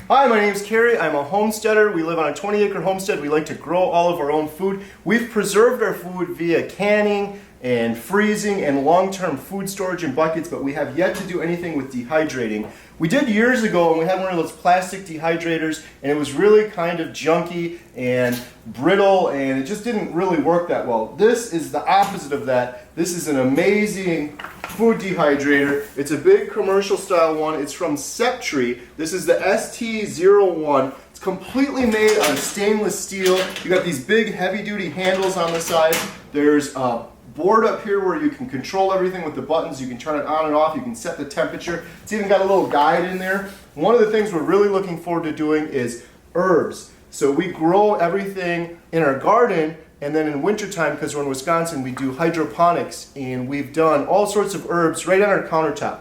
Hi, my name is Carrie. I'm a homesteader. We live on a 20-acre homestead. We like to grow all of our own food. We've preserved our food via canning and freezing and long-term food storage in buckets, but we have yet to do anything with dehydrating. We did years ago, and we had one of those plastic dehydrators, and it was really kind of junky and brittle, and it just didn't really work that well. This is the opposite of that. This is an amazing food dehydrator. It's a big commercial style one. It's from SepTree. This is the ST01. It's completely made out of stainless steel. You got these big heavy duty handles on the side. There's a board up here where you can control everything with the buttons. You can turn it on and off. You can set the temperature. It's even got a little guide in there. One of the things we're really looking forward to doing is herbs. So we grow everything in our garden, and then in wintertime, because we're in Wisconsin, we do hydroponics, and we've done all sorts of herbs right on our countertop.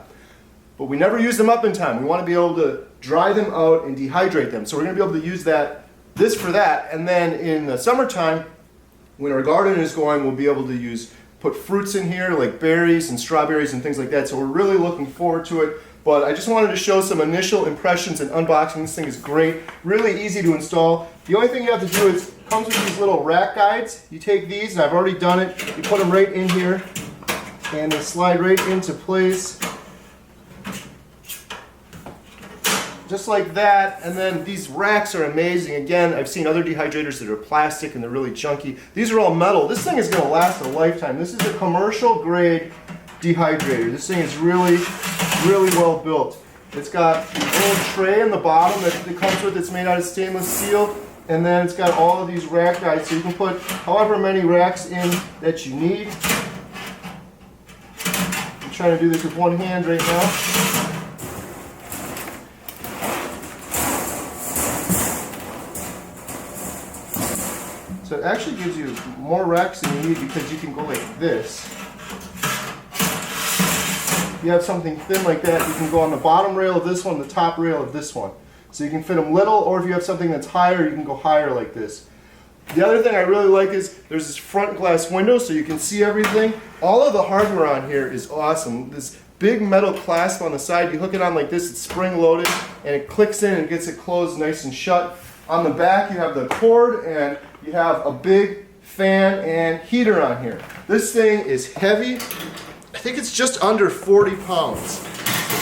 But we never use them up in time. We want to be able to dry them out and dehydrate them. So we're going to be able to use this for that. And then in the summertime, when our garden is going, we'll be able to put fruits in here like berries and strawberries and things like that. So we're really looking forward to it. But I just wanted to show some initial impressions and unboxing. This thing is great, really easy to install. The only thing you have to do is, it comes with these little rack guides. You take these, and I've already done it. You put them right in here, and they slide right into place. Just like that, and then these racks are amazing. Again, I've seen other dehydrators that are plastic and they're really junky. These are all metal. This thing is going to last a lifetime. This is a commercial grade dehydrator. This thing is really well built. It's got a little tray in the bottom that it comes with. It's made out of stainless steel, and then it's got all of these rack guides, so you can put however many racks in that you need. I'm trying to do this with one hand right now. So it actually gives you more racks than you need, because you can go like this. If you have something thin like that, you can go on the bottom rail of this one, the top rail of this one. So you can fit them little, or if you have something that's higher, you can go higher like this. The other thing I really like is there's this front glass window so you can see everything. All of the hardware on here is awesome. This big metal clasp on the side, you hook it on like this, it's spring loaded, and it clicks in and gets it closed nice and shut. On the back you have the cord, and you have a big fan and heater on here. This thing is heavy. I think it's just under 40 pounds.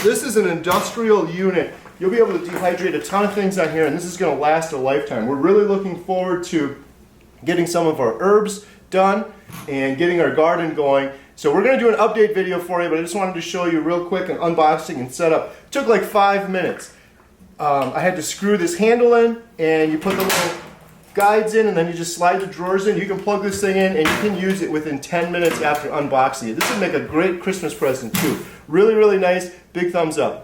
This is an industrial unit. You'll be able to dehydrate a ton of things on here, and this is going to last a lifetime. We're really looking forward to getting some of our herbs done and getting our garden going. So we're going to do an update video for you, but I just wanted to show you real quick an unboxing and setup. It took like 5 minutes. I had to screw this handle in, and you put the little guides in, and then you just slide the drawers in. You can plug this thing in, and you can use it within 10 minutes after unboxing it. This would make a great Christmas present too. Really nice. Big thumbs up.